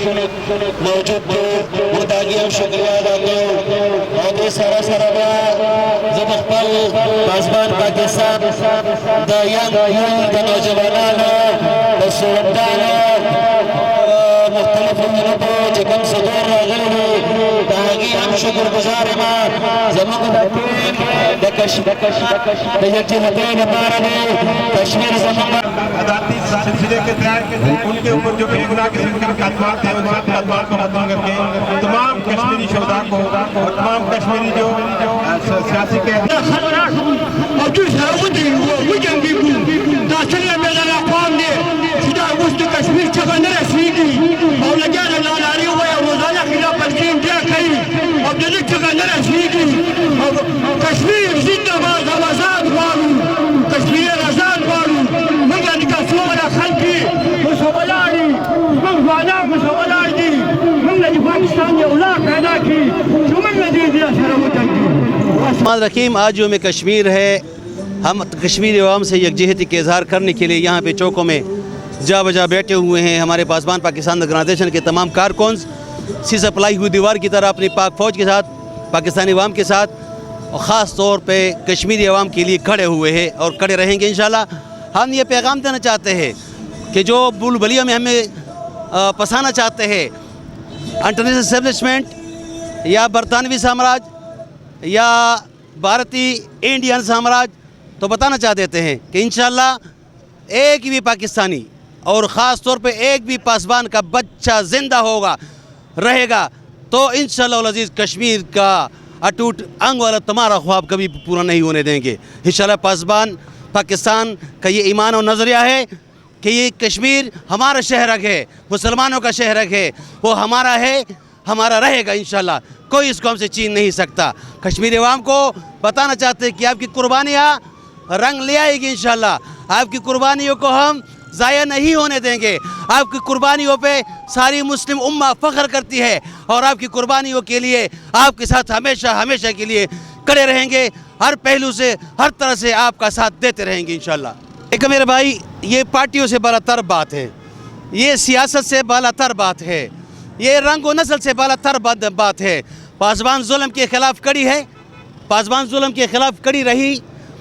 موجود تھے وہ داغی ہم شکریہ ادا کرو اور یہ سارا سارا بیا زب اخبال پاسبان پاکستان دا ینگ دا نوجوانانا دا سورتانا مختلف ملکو جکم صدور راغلی داغی ہم شکر گزار ما زمان دا ٹیم دا یکجہتین بارنے کشمیر زمان عدالتی سلسلے کے تحت ان کے اوپر جو بے گناہ قسم کے قتلات ہیں ان قتلات کو ختم کر کے تمام کشمیری شہداء کو اور تمام کشمیری جو سیاسی قیدی اور جو سرودی وہ جنگی کو داخل میں میدان اقوام نے خدا گوشت کشمیر چگا نرسیگی اور لگیا لالاری ہوئے روزانہ خلاف تنظیم دیا کئی اور دلک چگا نرسیگی اور کشمیر زندہ باد ہم آزاد بارو کشمیر آزاد بارو مگا نکا سوارا خلقی مسوالاری مغوانا مسوالاری من نے پاکستان اولا پیدا کی جو من نے دیا شرم جنگی الرحمن الرحیم. آج یوم کشمیر ہے. ہم کشمیری عوام سے یکجہتی کے اظہار کرنے کے لیے یہاں پہ چوکوں میں جا بجا بیٹھے ہوئے ہیں. ہمارے پاسبان پاکستان آرگنائزیشن کے تمام کارکنز سی سپلائی ہوئی دیوار کی طرح اپنی پاک فوج کے ساتھ پاکستانی عوام کے ساتھ اور خاص طور پہ کشمیری عوام کے لیے کھڑے ہوئے ہیں اور کھڑے رہیں گے انشاءاللہ. ہم یہ پیغام دینا چاہتے ہیں کہ جو بھول بھلیوں میں ہمیں پسانا چاہتے ہیں انٹرنیشنل اسٹیبلشمنٹ یا برطانوی سامراج یا بھارتی انڈین سامراج تو بتانا چاہ دیتے ہیں کہ انشاءاللہ ایک بھی پاکستانی اور خاص طور پہ ایک بھی پاسبان کا بچہ زندہ ہوگا رہے گا تو انشاءاللہ العزیز کشمیر کا اٹوٹ انگ والا تمہارا خواب کبھی پورا نہیں ہونے دیں گے. انشاءاللہ پاسبان پاکستان کا یہ ایمان و نظریہ ہے کہ یہ کشمیر ہمارا شہرک ہے, مسلمانوں کا شہرک ہے, وہ ہمارا ہے, ہمارا رہے گا انشاءاللہ. کوئی اس کو ہم سے چھین نہیں سکتا. کشمیری عوام کو بتانا چاہتے ہیں کہ آپ کی قربانیاں رنگ لے آئے گی انشاءاللہ. آپ کی قربانیوں کو ہم ضائع نہیں ہونے دیں گے. آپ کی قربانیوں پہ ساری مسلم امہ فخر کرتی ہے اور آپ کی قربانیوں کے لیے آپ کے ساتھ ہمیشہ ہمیشہ کے لیے کڑے رہیں گے. ہر پہلو سے ہر طرح سے آپ کا ساتھ دیتے رہیں گے انشاءاللہ. ایک میرے بھائی, یہ پارٹیوں سے بالا تر بات ہے, یہ سیاست سے بالا تر بات ہے, یہ رنگ و نسل سے بالا تر بات ہے. پاسبان ظلم کے خلاف کڑی ہے, پاسبان ظلم کے خلاف کڑی رہی,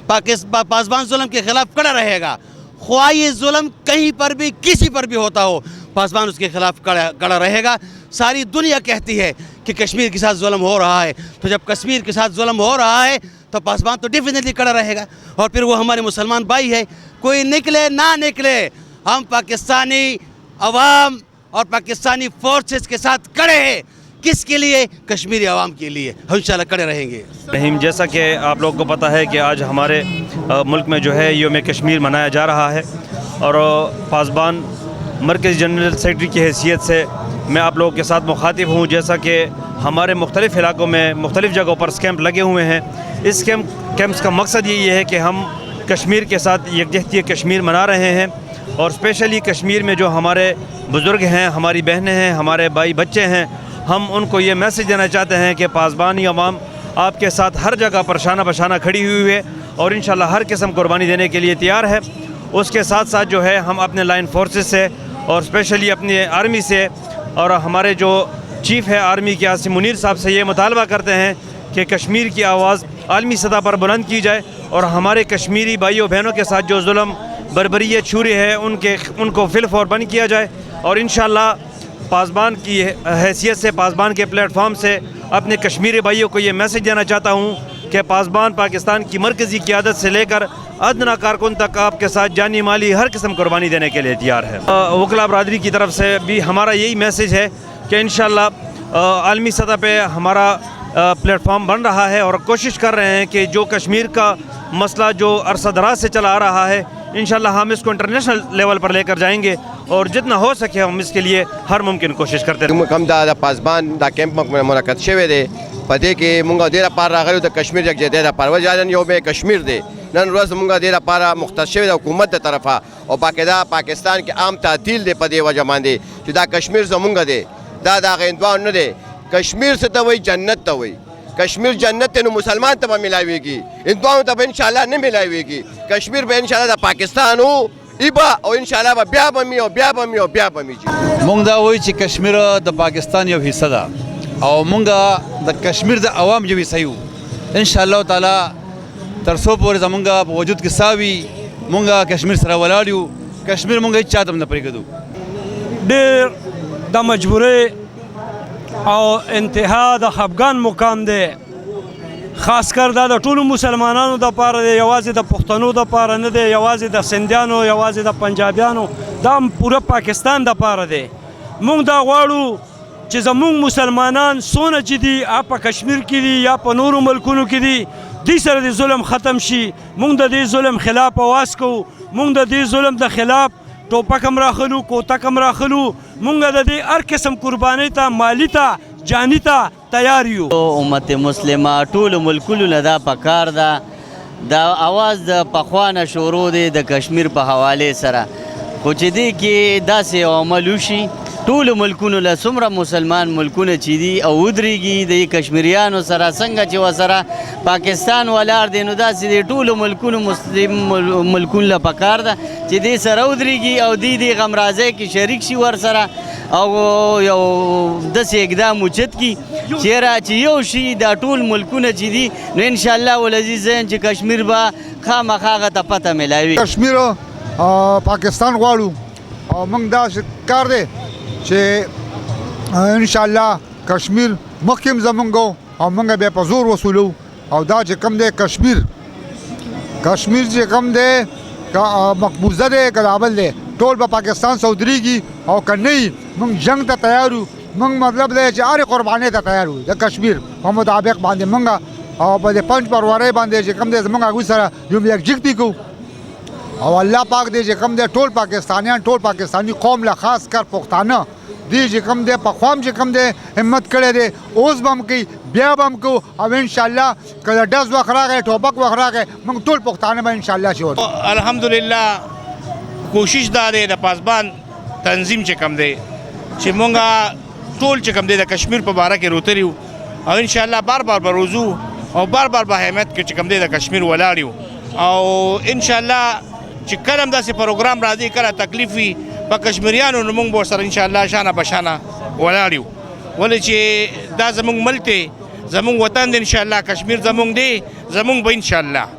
پاسبان ظلم کے خلاف کڑا رہے گا. خواہ یہ ظلم کہیں پر بھی کسی پر بھی ہوتا ہو, پاسبان اس کے خلاف کڑا رہے گا. ساری دنیا کہتی ہے کہ کشمیر کے ساتھ ظلم ہو رہا ہے, تو جب کشمیر کے ساتھ ظلم ہو رہا ہے تو پاسبان تو ڈیفینیٹلی کڑا رہے گا. اور پھر وہ ہمارے مسلمان بھائی ہے, کوئی نکلے نہ نکلے, ہم پاکستانی عوام اور پاکستانی فورسز کے ساتھ کڑے ہیں. کس کے لیے؟ کشمیری عوام کے لیے. ہم انشاءاللہ کڑے رہیں گے. رحیم, جیسا کہ آپ لوگوں کو پتہ ہے کہ آج ہمارے ملک میں جو ہے یوم کشمیر منایا جا رہا ہے اور پاسبان مرکزی جنرل سیکرٹری کی حیثیت سے میں آپ لوگوں کے ساتھ مخاطب ہوں. جیسا کہ ہمارے مختلف علاقوں میں مختلف جگہوں پر کیمپ لگے ہوئے ہیں. اس کیمپس کا مقصد یہی ہے کہ ہم کشمیر کے ساتھ یکجہتی کشمیر منا رہے ہیں اور اسپیشلی کشمیر میں جو ہمارے بزرگ ہیں, ہماری بہنیں ہیں, ہمارے بھائی بچے ہیں, ہم ان کو یہ میسج دینا چاہتے ہیں کہ پاسبانی عوام آپ کے ساتھ ہر جگہ پر شانہ بشانہ کھڑی ہوئی ہے اور انشاءاللہ ہر قسم قربانی دینے کے لیے تیار ہے. اس کے ساتھ ساتھ جو ہے ہم اپنے لائن فورسز سے اور اسپیشلی اپنی آرمی سے اور ہمارے جو چیف ہے آرمی کے عاصم منیر صاحب سے یہ مطالبہ کرتے ہیں کہ کشمیر کی آواز عالمی سطح پر بلند کی جائے اور ہمارے کشمیری بھائیوں بہنوں کے ساتھ جو ظلم بربریت چھوری ہے ان کو فی الفور بند کیا جائے. اور انشاءاللہ پاسبان کی حیثیت سے, پاسبان کے پلیٹ فارم سے اپنے کشمیری بھائیوں کو یہ میسج دینا چاہتا ہوں کہ پاسبان پاکستان کی مرکزی قیادت سے لے کر ادنا کارکن تک آپ کے ساتھ جانی مالی ہر قسم قربانی دینے کے لیے تیار ہے. وکلا برادری کی طرف سے بھی ہمارا یہی میسج ہے کہ انشاءاللہ عالمی سطح پہ ہمارا پلیٹ فارم بن رہا ہے اور کوشش کر رہے ہیں کہ جو کشمیر کا مسئلہ جو عرصہ دراز سے چلا آ رہا ہے انشاءاللہ ہم اس کو انٹرنیشنل لیول پر لے کر جائیں گے اور جتنا ہو سکے ہم اس کے لیے ہر ممکن کوشش کرتے ہیں. کم دا پاسبان دا کیمپ منعقد شوی دی پدې کې مونږ ډېره پار راغلو د کشمیر یکجهتۍ لپاره وجه نن یوم کشمیر دی. نن ورځ مونږ ډېره پاره مختص شوی د حکومت د طرفه او باقاعده پاکستان کې عام تعطیل دی په دې وجه باندې چې دا کشمیر زمونږ دی, دا د هغه هندوانو نه دی. کشمیر څه ته وایي؟ جنت ته وایي. کشمیر جنت ته نو مسلمان ته به ملاویږي, هندوانو ته به انشاءالله نه ملاویږي. کشمیر به انشاءالله د پاکستان و ایبا او ان شاء الله به بیا به می او بیا به می او بیا به می مونږ دا وایو چې کشمیر د پاکستان یو حصہ ده او مونږ د کشمیر د عوام یو حصہ یو ان شاء الله تعالی تر څو پورې زمونږ په وجود کې ساوي مونږ کشمیر سره ولاړ یو کشمیر مونږ هیڅ چاته نه پرېږدو ډېر د مجبورۍ او انتها د خفګان مقام دی خاص کر دا د ټولو مسلمانانو دپاره دی یوازې د پښتنو دپاره نه دی یوازې د سندیانو یوازې د پنجابیانو دا پوره پاکستان دپاره دی موږ دا غواړو چې زموږ مسلمانان څونه چې دي په کشمیر کې دي یا په نورو ملکونو کې دي دې سره د ظلم ختم شي موږ د دې ظلم خلاف اواز کوو موږ د دې ظلم د خلاف ټوپک هم راخلو کوتک هم راخلو موږ د دې هر قسم قربانۍ ته مالی ته جانی ته تیار یو امت مسلمه ټولو ملکونو نه دا پکار ده دا اواز د پخوانه شروع دی د کشمیر په حوالې سره خو چې دې کې داسې یو عمل وشي ټولو ملکونو له څومره مسلمان ملکونه چې دي او ودرېږي د کشمیریانو سره څنګه چې ورسره پاکستان ولاړ دی نو داسې د ټولو ملکونو مسلم ملکونو له پکار ده چې دې سره ودرېږي او دې غمرازۍ کې شریک شي ورسره او یو داسې اقدام اوچت کړي چې یو شي دا ټول ملکونه چې دي نو انشاءالله ولعزیز چې کشمیر به خامخا هغه ته پته میلاوي کشمیر پاکستان غواړو او موږ دا کار دی چې انشاءالله کشمیر مخکې هم زموږ او موږ بیا په زور وصولو او دا چې کوم دی کشمیر چې کوم دی مقبوضه دی که دابل دی ټول به پاکستان سره ودرېږي او که نه موږ جنګ ته تیار یو موږ مطلب دی چې هرې قربانۍ ته تیار یو د کشمیر په مطابق باندې موږ او په دې 5 فروری باندې چې کوم دی زموږ هغوی سره یو یکجهتي کوو او الله پاک دې چې کوم دی ټول پاکستانیان ټول پاکستانی قوم له خاص کر پښتانه دې چې کوم دی پخوا هم چې کوم دی همت کړی دی اوس به هم کوي بیا به هم کوو او انشاءالله که د ډز وخت راغی ټوپک وخت راغی موږ ټول پښتانه به انشاءالله چې الحمدلله کوشش دا دی د پاسبان تنظیم چې کوم دی چې مونږ ټول چې کوم دی د کشمیر په باره کې روتري یو او انشاءالله بار بار به روزو او بار بار به همت کې چې کوم دی د کشمیر ولاړ یو او انشاءالله چې کله هم داسې پروګرام راځي کله تکلیف وي په کشمیریانو نو موږ به ورسره انشاءالله شانه په شانه ولاړ یو ولې چې دا زموږ ملک دی زموږ وطن دی انشاءالله کشمیر زموږ دی زموږ به انشاءالله